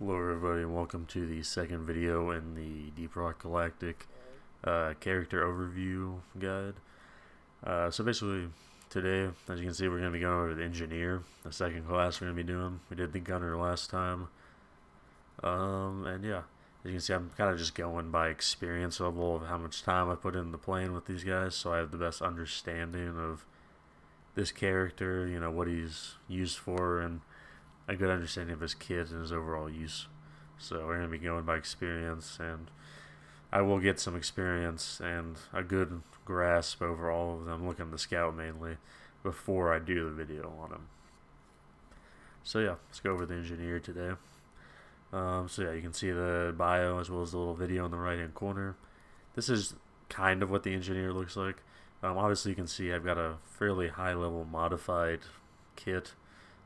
Hello everybody and welcome to the second video in the Deep Rock Galactic character overview guide. So basically today, as you can see, we're going to be going over the engineer, the second class we're going to be doing. We did the gunner last time. And yeah, as you can see, I'm kind of just going by experience level of how much time I put into playing with these guys, so I have the best understanding of this character, what he's used for, and a good understanding of his kit and his overall use. So we're going to be going by experience, and I will get some experience and a good grasp over all of them, looking at the scout mainly, before I do the video on him. So yeah, let's go over the engineer today. So yeah, you can see the bio as well as the little video in the right hand corner. This is kind of what the engineer looks like. Obviously you can see I've got a fairly high level modified kit,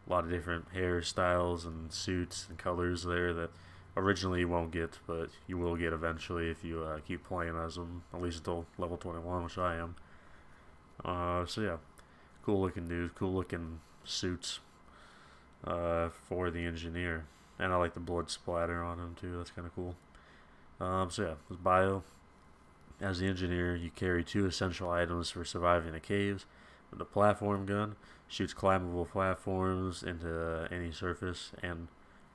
a lot of different hairstyles and suits and colors there that originally you won't get, but you will get eventually if you keep playing as them, at least until level 21, which I am. So yeah, cool looking dudes, cool looking suits for the engineer. And I like the blood splatter on him too, that's kind of cool. So yeah, his bio. As the engineer, you carry 2 essential items for surviving the caves. The platform gun shoots climbable platforms into any surface, and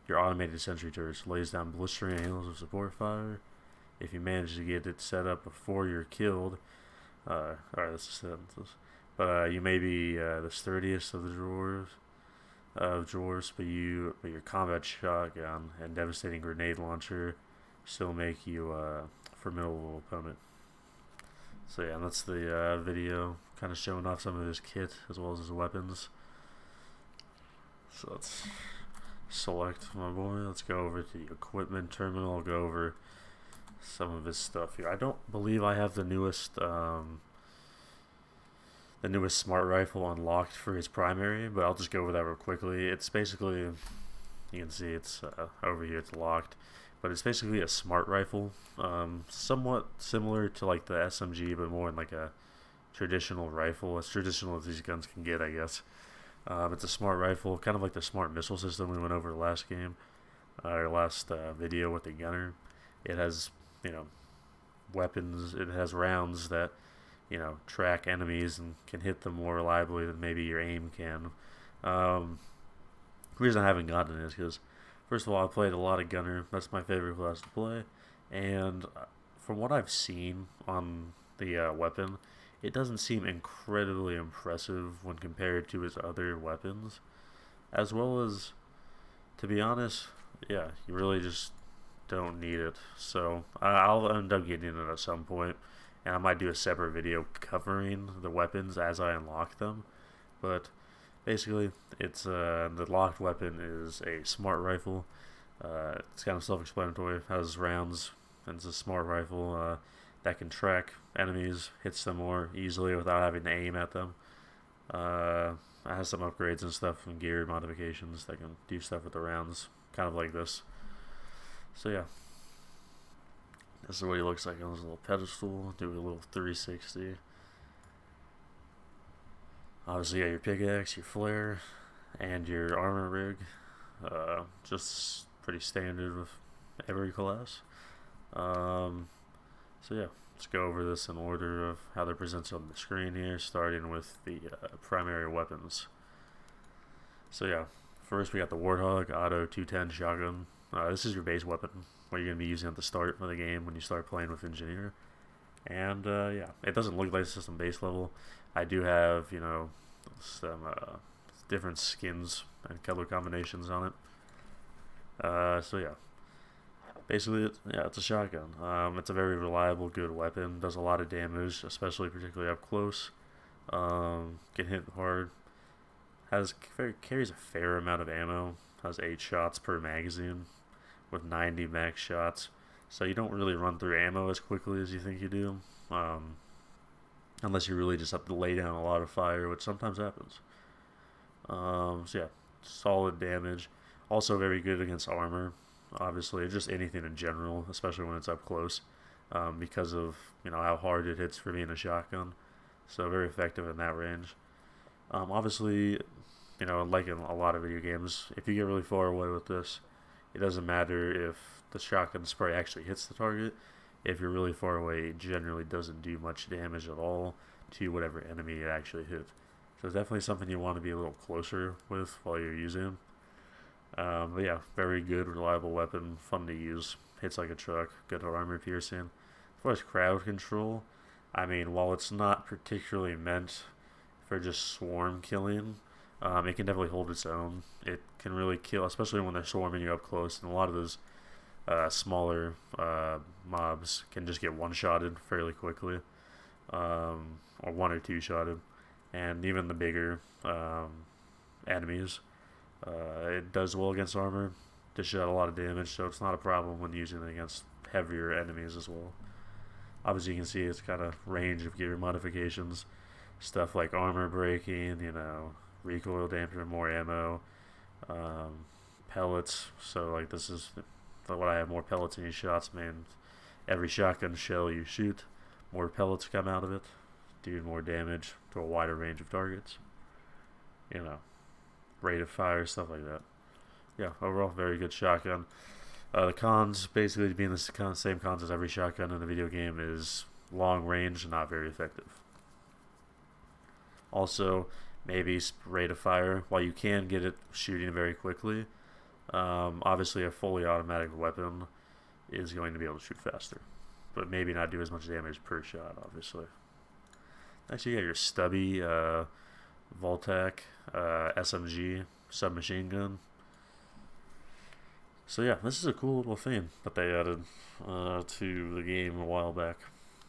your automated sentry turret lays down blistering hails of support fire. If you manage to get it set up before you're killed, alright, that's the sentences. But you may be the sturdiest of the drawers, but your combat shotgun and devastating grenade launcher still make you a formidable opponent. So yeah, that's the video, kind of showing off some of his kit as well as his weapons. So let's select my boy. Let's go over to the equipment terminal. I'll go over some of his stuff here. I don't believe I have the newest smart rifle unlocked for his primary, but I'll just go over that real quickly. It's basically, you can see it's over here, it's locked, but it's basically a smart rifle, somewhat similar to like the SMG, but more in like a traditional rifle, as traditional as these guns can get, I guess. It's a smart rifle, kind of like the smart missile system we went over last game, or last video with the gunner. It has, weapons, it has rounds that, track enemies and can hit them more reliably than maybe your aim can. The reason I haven't gotten it is because, first of all, I played a lot of gunner. That's my favorite class to play, and from what I've seen on the weapon, it doesn't seem incredibly impressive when compared to his other weapons. As well as, to be honest, yeah, you really just don't need it. So I'll end up getting it at some point, and I might do a separate video covering the weapons as I unlock them. But basically, it's the locked weapon is a smart rifle. It's kind of self-explanatory. It has rounds, and it's a smart rifle that can track enemies, hits them more easily without having to aim at them. It has some upgrades and stuff and gear modifications that can do stuff with the rounds, kind of like this. So yeah, this is what he looks like on his little pedestal. Do a little 360. Obviously, you got your pickaxe, your flare, and your armor rig. Just pretty standard with every class. So yeah, let's go over this in order of how they're presented on the screen here, starting with the primary weapons. So yeah, first we got the Warthog Auto 210 shotgun. This is your base weapon, what you're going to be using at the start of the game when you start playing with Engineer. And yeah, it doesn't look like system base level. I do have, some different skins and color combinations on it. So yeah, basically, it's a shotgun. It's a very reliable, good weapon. Does a lot of damage, especially particularly up close. Can hit hard. Carries a fair amount of ammo. Has 8 shots per magazine, with 90 max shots. So you don't really run through ammo as quickly as you think you do, unless you really just have to lay down a lot of fire, which sometimes happens. So yeah, solid damage. Also very good against armor, obviously, just anything in general, especially when it's up close, because of how hard it hits for being a shotgun. So very effective in that range. Obviously, like in a lot of video games, if you get really far away with this, It doesn't matter if the shotgun spray actually hits the target. If you're really far away, it generally doesn't do much damage at all to whatever enemy it actually hit. So it's definitely something you want to be a little closer with while you're using them. But yeah, very good, reliable weapon, fun to use. Hits like a truck, good armor piercing. As far as crowd control, I mean, while it's not particularly meant for just swarm killing, it can definitely hold its own. It can really kill, especially when they're swarming you up close, and a lot of those smaller mobs can just get one-shotted fairly quickly, or one or two-shotted, and even the bigger enemies, it does well against armor, dishes out a lot of damage, so it's not a problem when using it against heavier enemies as well. Obviously, you can see it's got a range of gear modifications, stuff like armor breaking, recoil dampener, more ammo, pellets. So like this is what I have, more pellets in these shots, man. Every shotgun shell you shoot, more pellets come out of it, do more damage to a wider range of targets. Rate of fire, stuff like that. Yeah, overall, very good shotgun. The cons, basically being the same cons as every shotgun in the video game, is long range and not very effective. Also, maybe rate of fire. While you can get it shooting very quickly, obviously a fully automatic weapon is going to be able to shoot faster, but maybe not do as much damage per shot, obviously. Next, you got your stubby Voltec SMG Submachine Gun. So yeah, this is a cool little thing that they added to the game a while back.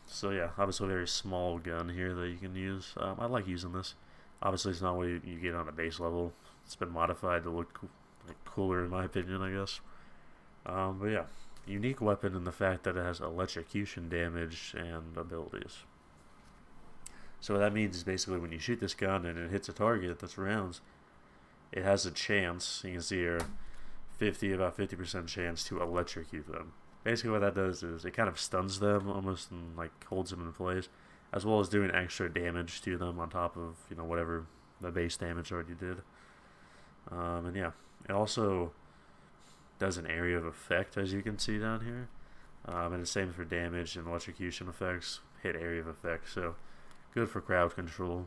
So yeah, obviously a very small gun here that you can use. I like using this. Obviously it's not what you get on a base level. It's been modified to look cooler in my opinion, I guess. But yeah, unique weapon in the fact that it has electrocution damage and abilities. So what that means is basically when you shoot this gun and it hits a target that's rounds, it has a chance, you can see here, about 50% chance to electrocute them. Basically what that does is it kind of stuns them almost and holds them in place, as well as doing extra damage to them on top of whatever the base damage already did. And yeah, it also does an area of effect, as you can see down here, and the same for damage and electrocution effects, hit area of effect. So good for crowd control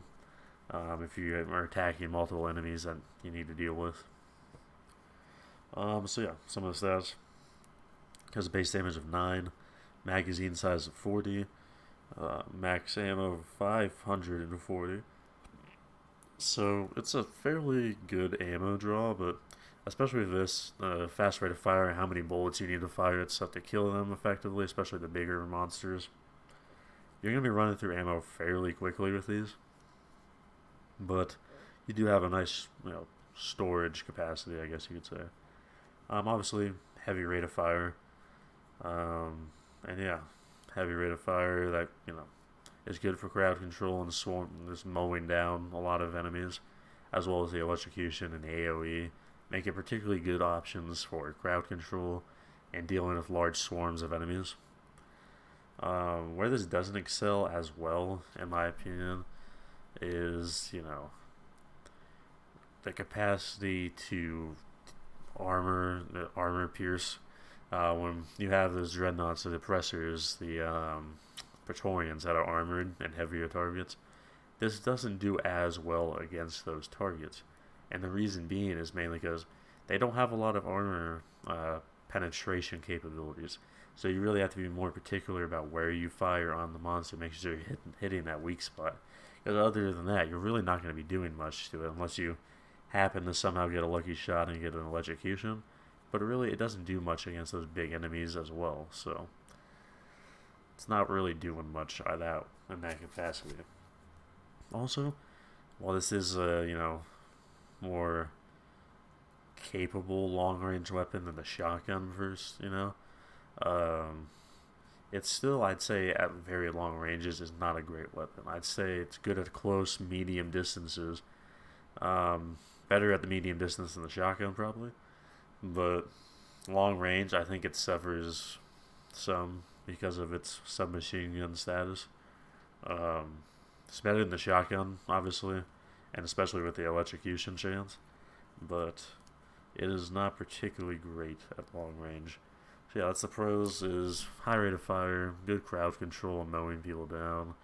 if you are attacking multiple enemies that you need to deal with. So yeah, some of the stats. Has a base damage of 9, magazine size of 40, max ammo of 540. So it's a fairly good ammo draw, but especially with this fast rate of fire and how many bullets you need to fire and stuff to kill them effectively, especially the bigger monsters. You're going to be running through ammo fairly quickly with these, but you do have a nice storage capacity, I guess you could say. Obviously, heavy rate of fire. And yeah, heavy rate of fire that, is good for crowd control and just mowing down a lot of enemies, as well as the electrocution and AoE. Make it particularly good options for crowd control and dealing with large swarms of enemies. Where this doesn't excel as well, in my opinion, is, the capacity to armor pierce. When you have those dreadnoughts, the oppressors, the Praetorians that are armored and heavier targets, this doesn't do as well against those targets. And the reason being is mainly because they don't have a lot of armor penetration capabilities. So you really have to be more particular about where you fire on the monster, make sure you're hitting that weak spot. Because other than that, you're really not going to be doing much to it unless you happen to somehow get a lucky shot and get an electrocution. But really, it doesn't do much against those big enemies as well. So it's not really doing much in that capacity. Also, while this is a more capable long-range weapon than the shotgun versus it's still, I'd say, at very long ranges is not a great weapon. I'd say it's good at close, medium distances. Better at the medium distance than the shotgun probably, but long range I think it suffers some because of its submachine gun status. It's better than the shotgun, obviously, and especially with the electrocution chance. But it is not particularly great at long range. So yeah, that's the pros, is high rate of fire, good crowd control and mowing people down,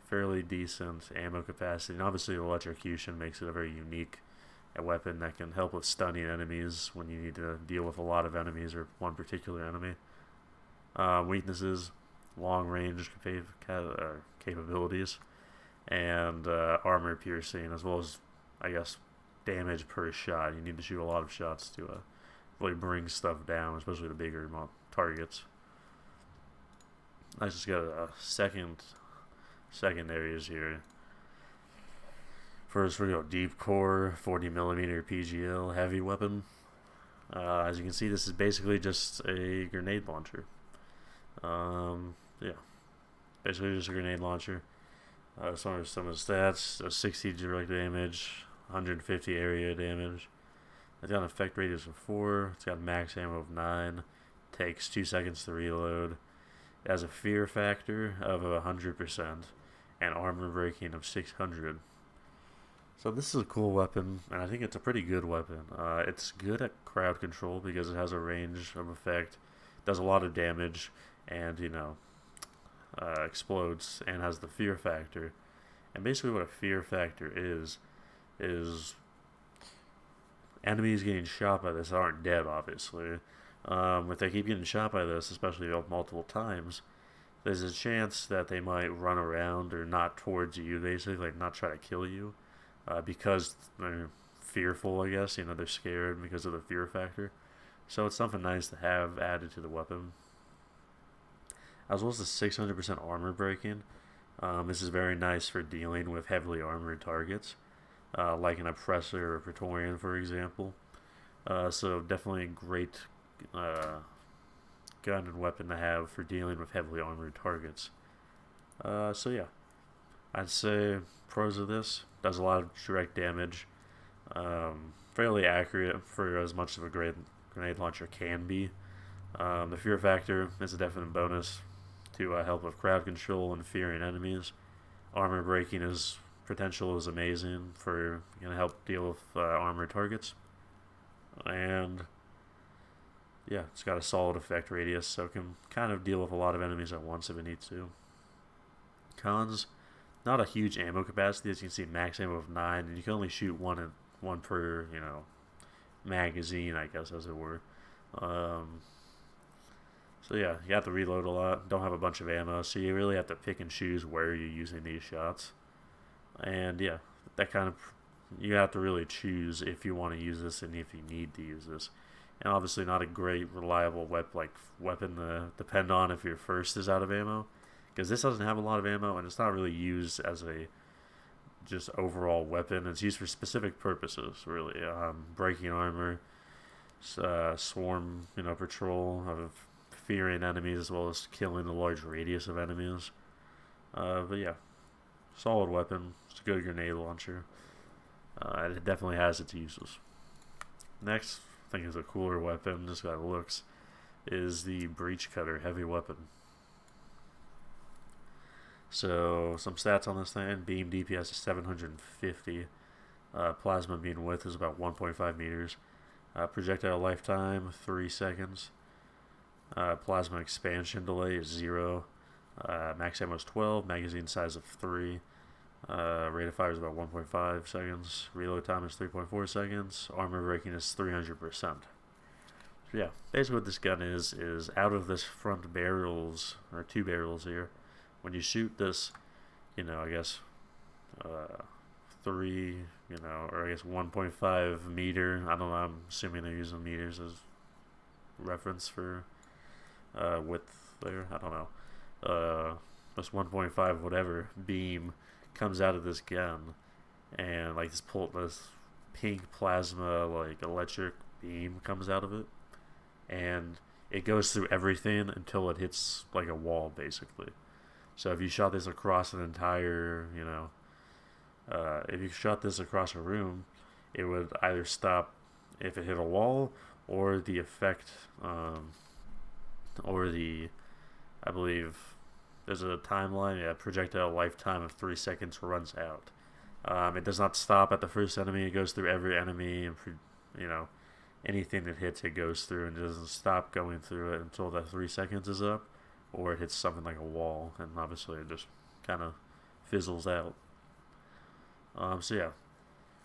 fairly decent ammo capacity, and obviously electrocution makes it a very unique weapon that can help with stunning enemies when you need to deal with a lot of enemies or one particular enemy. Weaknesses, long range capabilities, and armor piercing, as well as, I guess, damage per shot. You need to shoot a lot of shots to really bring stuff down, especially the bigger targets. I just got a secondaries here. First, we go deep core 40mm PGL heavy weapon. As you can see, this is basically just a grenade launcher. Yeah, basically just a grenade launcher. Some of the stats: 60 direct damage, 150 area damage. It's got an effect radius of 4. It's got max ammo of 9. Takes 2 seconds to reload. It has a fear factor of 100% and armor breaking of 600. So this is a cool weapon, and I think it's a pretty good weapon. It's good at crowd control because it has a range of effect, does a lot of damage, and explodes, and has the fear factor. And basically what a fear factor is enemies getting shot by this aren't dead, obviously. If they keep getting shot by this, especially multiple times, there's a chance that they might run around or not towards you, basically, like not try to kill you, because they're fearful, I guess. They're scared because of the fear factor. So it's something nice to have added to the weapon. As well as the 600% armor breaking. This is very nice for dealing with heavily armored targets, like an Oppressor or Praetorian, for example. So definitely a great gun and weapon to have for dealing with heavily armored targets. So yeah, I'd say pros of this: does a lot of direct damage, fairly accurate for as much of a grenade launcher can be. The fear factor is a definite bonus to help with crowd control and fearing enemies. Armor breaking potential is amazing for help deal with armored targets. And yeah, it's got a solid effect radius, so it can kind of deal with a lot of enemies at once if it needs to. Cons: not a huge ammo capacity. As you can see, max ammo of 9, and you can only shoot one per magazine, I guess, as it were. So yeah, you have to reload a lot. Don't have a bunch of ammo, so you really have to pick and choose where you're using these shots. And yeah, you have to really choose if you want to use this and if you need to use this. And obviously not a great, reliable weapon to depend on if your first is out of ammo, because this doesn't have a lot of ammo, and it's not really used as a just overall weapon. It's used for specific purposes, really. Breaking armor, swarm, patrol of fearing enemies, as well as killing a large radius of enemies. But yeah, solid weapon. It's a good grenade launcher. It definitely has its uses. Next, I think is a cooler weapon, just by the looks, is the Breech Cutter heavy weapon. So some stats on this thing: beam DPS is 750. Plasma beam width is about 1.5 meters. Projectile lifetime 3 seconds. Plasma expansion delay is 0. Max ammo is 12. Magazine size of 3. Rate of fire is about 1.5 seconds. Reload time is 3.4 seconds. Armor breaking is 300%. So yeah, basically what this gun is out of this front barrels, or 2 barrels here, when you shoot this, I guess 3, or I guess 1.5 meter. I don't know. I'm assuming they're using meters as reference for width there. I don't know. This 1.5 whatever beam comes out of this gun, and like this pink plasma electric beam comes out of it, and it goes through everything until it hits like a wall, basically. So if you shot this across an entire, if you shot this across a room, it would either stop if it hit a wall, or the effect, or I believe there's a timeline. Yeah, projectile lifetime of 3 seconds runs out. It does not stop at the first enemy. It goes through every enemy, and anything that hits it goes through and doesn't stop going through it until the 3 seconds is up, or it hits something like a wall, and obviously it just kind of fizzles out. So yeah,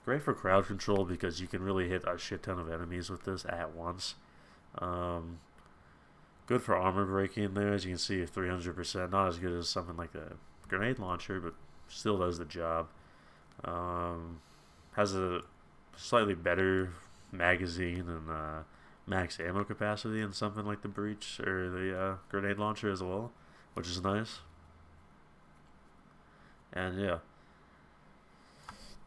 great for crowd control because you can really hit a shit ton of enemies with this at once. Good for armor breaking there, as you can see, 300%. Not as good as something like a grenade launcher, but still does the job. Has a slightly better magazine and max ammo capacity than something like the Breech or the grenade launcher as well, which is nice. And yeah,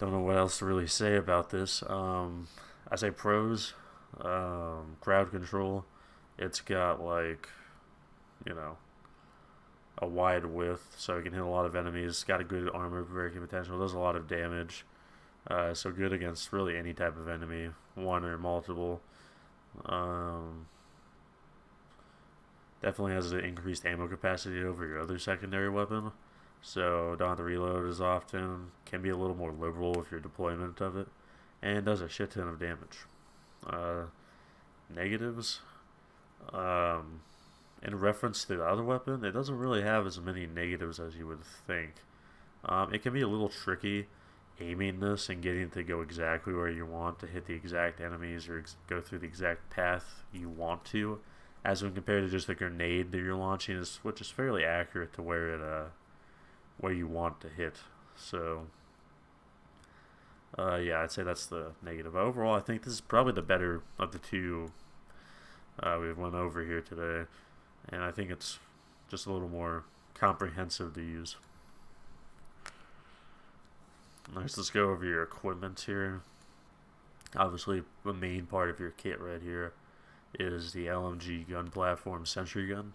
don't know what else to really say about this. I say pros, crowd control. It's got like, you know, a wide width, so it can hit a lot of enemies. It's got a good armor breaking potential. Does a lot of damage. So good against really any type of enemy, one or multiple. Definitely has an increased ammo capacity over your other secondary weapon, so don't have to reload as often. Can be a little more liberal with your deployment of it, and does a shit ton of damage. Negatives. In reference to the other weapon, it doesn't really have as many negatives as you would think. It can be a little tricky aiming this and getting to go exactly where you want to hit the exact enemies or go through the exact path you want to, as when compared to just a grenade that you're launching, which is fairly accurate to where you want to hit. So yeah, I'd say that's the negative. Overall, I think this is probably the better of the two we've went over here today, and I think it's just a little more comprehensive to use. Next, let's go over your equipment here. Obviously, the main part of your kit right here is the LMG gun platform Sentry Gun.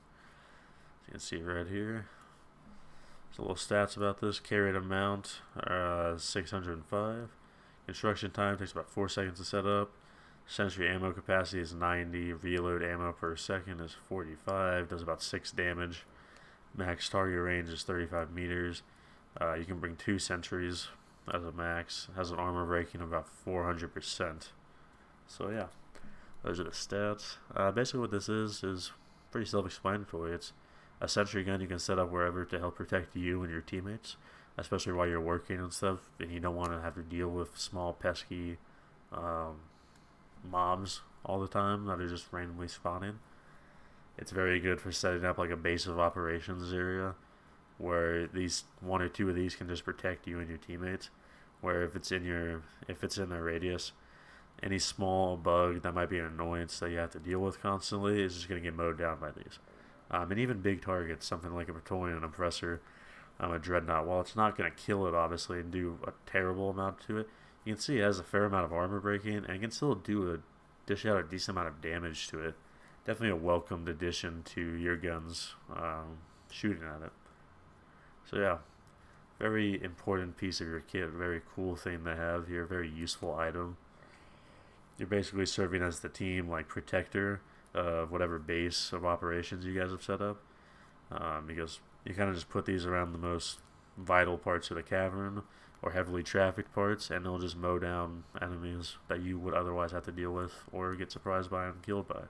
You can see right here. There's a little stats about this. Carried amount, 605. Construction time takes about 4 seconds to set up. Sentry ammo capacity is 90. Reload ammo per second is 45. Does about 6 damage. Max target range is 35 meters. You can bring 2 sentries as a max. Has an armor breaking of about 400%. So yeah, those are the stats. Basically what this is pretty self-explanatory. It's a sentry gun you can set up wherever to help protect you and your teammates, especially while you're working and stuff, and you don't want to have to deal with small pesky mobs all the time that are just randomly spawning. It's very good for setting up like a base of operations area where these 1 or 2 of these can just protect you and your teammates. Where if it's in their radius, any small bug that might be an annoyance that you have to deal with constantly is just going to get mowed down by these. And even big targets, something like a Praetorian Oppressor, a Dreadnought, while it's not going to kill it obviously and do a terrible amount to it, you can see it has a fair amount of armor breaking and it can still dish out a decent amount of damage to it. Definitely a welcomed addition to your guns shooting at it. So yeah, very important piece of your kit, very cool thing to have here, very useful item. You're basically serving as the team like protector of whatever base of operations you guys have set up, because you kind of just put these around the most vital parts of the cavern or heavily trafficked parts, and they'll just mow down enemies that you would otherwise have to deal with or get surprised by and killed by.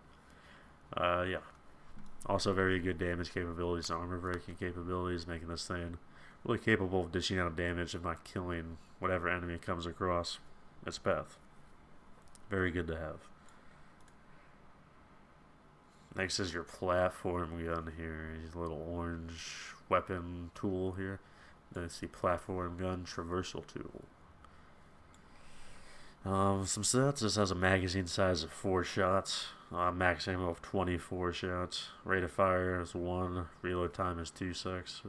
Yeah. Also very good damage capabilities and armor breaking capabilities, making this thing really capable of dishing out damage and not killing whatever enemy comes across its path. Very good to have. Next is your platform gun here. His little orange weapon tool here. That's the platform gun traversal tool. Some stats. This has a magazine size of 4 shots. Max ammo of 24 shots. Rate of fire is 1. Reload time is 2 seconds.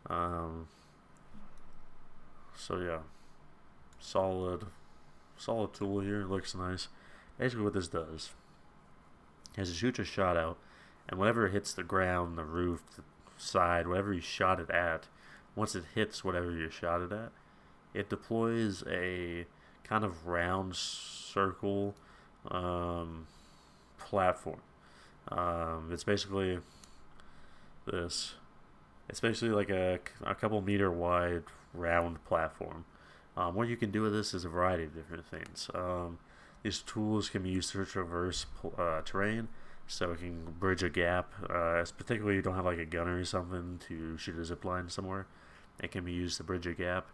So yeah, solid tool here. It looks nice. Basically what this does is it shoots a shot out, and whenever it hits the ground, the roof, the side, whatever you shot it at, once it hits whatever you shot it at, it deploys a kind of round circle platform. It's basically this. It's basically like a couple meter wide round platform. What you can do with this is a variety of different things. These tools can be used to traverse terrain, so it can bridge a gap. Particularly, you don't have like a gunner or something to shoot a zip line somewhere. It can be used to bridge a gap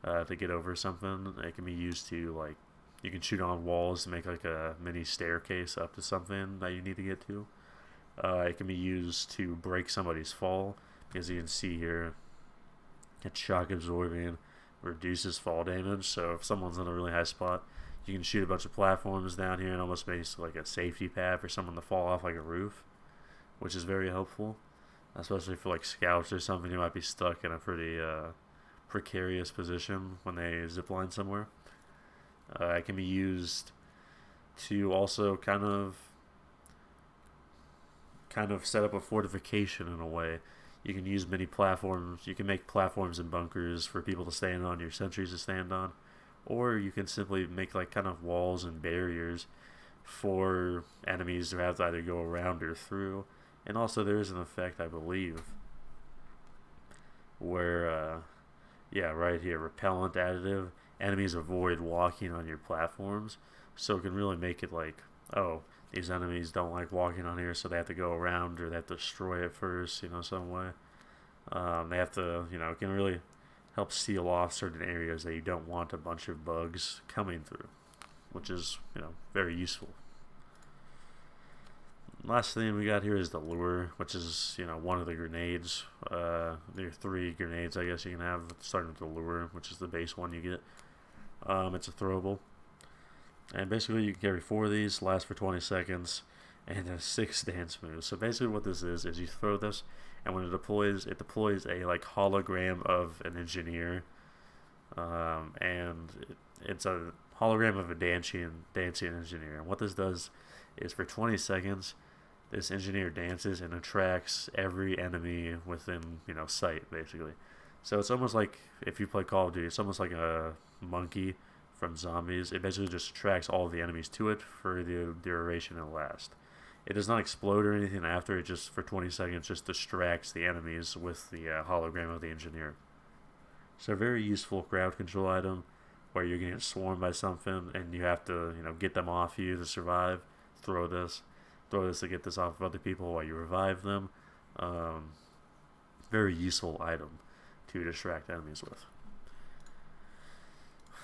to get over something. It can be used to like you can shoot on walls to make like a mini staircase up to something that you need to get to. It can be used to break somebody's fall, as you can see here. It's shock absorbing, reduces fall damage. So if someone's in a really high spot, you can shoot a bunch of platforms down here and almost makes like a safety pad for someone to fall off like a roof, which is very helpful, especially for like scouts or something who might be stuck in a pretty precarious position when they zipline somewhere. It can be used to also kind of set up a fortification in a way. You can use many platforms. You can make platforms and bunkers for people to stand on, your sentries to stand on, or you can simply make like kind of walls and barriers for enemies to have to either go around or through. And also there is an effect, I believe, where yeah, right here, repellent additive. Enemies avoid walking on your platforms, so it can really make it like, oh, these enemies don't like walking on here, so they have to go around or they have to destroy it first, some way. They have to, it can really help seal off certain areas that you don't want a bunch of bugs coming through, which is, very useful. Last thing we got here is the lure, which is, one of the grenades. There are 3 grenades, I guess, you can have, starting with the lure, which is the base one you get. It's a throwable. And basically you can carry 4 of these, last for 20 seconds, and has 6 dance moves. So basically what this is you throw this, and when it deploys a like hologram of an engineer, and it's a hologram of a dancing engineer. And what this does is for 20 seconds, this engineer dances and attracts every enemy within sight, basically. So it's almost like if you play Call of Duty, it's almost like a monkey from zombies. It basically just attracts all of the enemies to it for the duration it'll last. It does not explode or anything after. It just for 20 seconds just distracts the enemies with the hologram of the engineer. So a very useful crowd control item where you're getting swarmed by something and you have to get them off you to survive. Throw this to get this off of other people while you revive them. Very useful item to distract enemies with.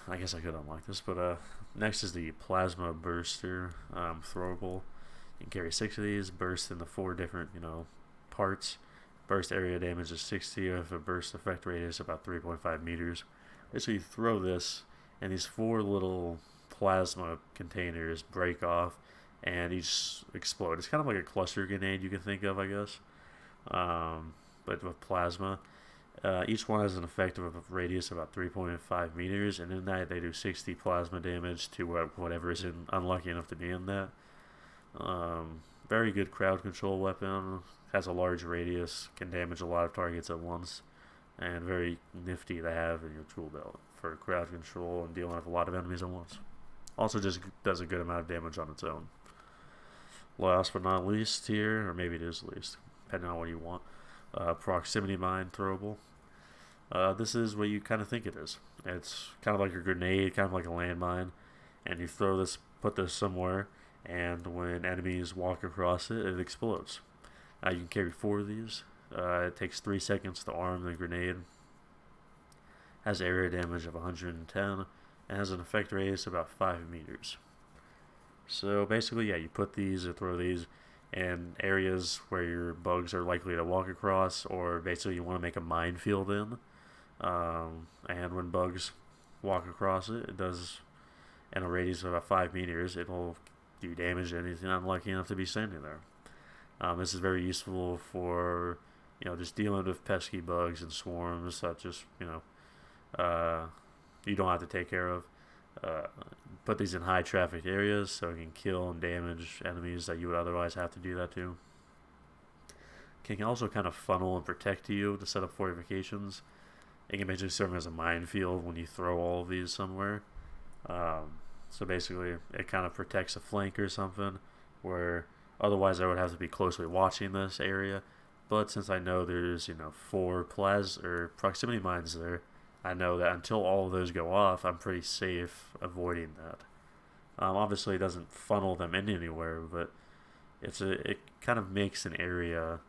I guess I could unlock this, but next is the plasma burster, throwable. You can carry 6 of these, burst into 4 different parts. Burst area damage is 60 with a burst effect radius about 3.5 meters. Basically, you throw this, and these 4 little plasma containers break off, and each explode. It's kind of like a cluster grenade you can think of, I guess, but with plasma. Each one has an effect of a radius of about 3.5 meters, and in that they do 60 plasma damage to whatever is unlucky enough to be in that. Very good crowd control weapon. Has a large radius, can damage a lot of targets at once, and very nifty to have in your tool belt for crowd control and dealing with a lot of enemies at once. Also just does a good amount of damage on its own. Last but not least here, or maybe it is least, depending on what you want, proximity mine throwable. This is what you kind of think it is. It's kind of like a grenade, kind of like a landmine, and you throw this, put this somewhere, and when enemies walk across it, it explodes. You can carry 4 of these. It takes 3 seconds to arm the grenade. Has area damage of 110, and has an effect radius of about 5 meters. So basically, yeah, you put these or throw these in areas where your bugs are likely to walk across, or basically you want to make a minefield in. And when bugs walk across it, it does, in a radius of about 5 meters, it will do damage to anything unlucky enough to be standing there. This is very useful for, just dealing with pesky bugs and swarms that just, you don't have to take care of. Put these in high traffic areas so it can kill and damage enemies that you would otherwise have to do that to. Can also kind of funnel and protect you to set up fortifications. It can basically serve as a minefield when you throw all of these somewhere. So basically it kind of protects a flank or something where otherwise I would have to be closely watching this area. But since I know there's 4 proximity mines there, I know that until all of those go off, I'm pretty safe avoiding that. Obviously, it doesn't funnel them in anywhere, but it kind of makes an area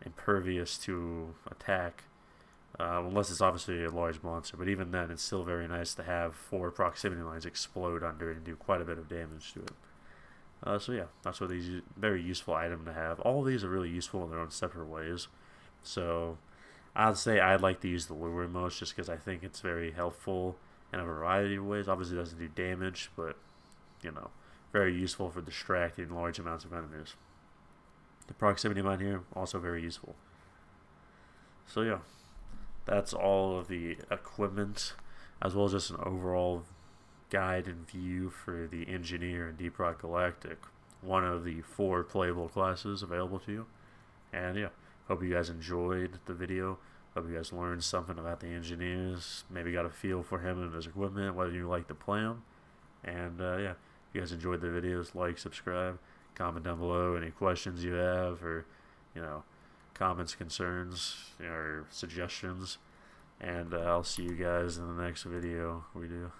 impervious to attack, unless it's obviously a large monster. But even then, it's still very nice to have 4 proximity lines explode under it and do quite a bit of damage to it. So yeah, that's what these very useful item to have. All of these are really useful in their own separate ways. So I'd say I'd like to use the lure most, just because I think it's very helpful in a variety of ways. Obviously, it doesn't do damage, but you know, very useful for distracting large amounts of enemies. The proximity mine here also very useful. So yeah, that's all of the equipment, as well as just an overall guide and view for the Engineer in Deep Rock Galactic, one of the 4 playable classes available to you. And yeah, hope you guys enjoyed the video. Hope you guys learned something about the Engineers, maybe got a feel for him and his equipment, whether you like to play him. And yeah, if you guys enjoyed the videos, like, subscribe, comment down below any questions you have, or you know, comments, concerns, or suggestions. And I'll see you guys in the next video we do.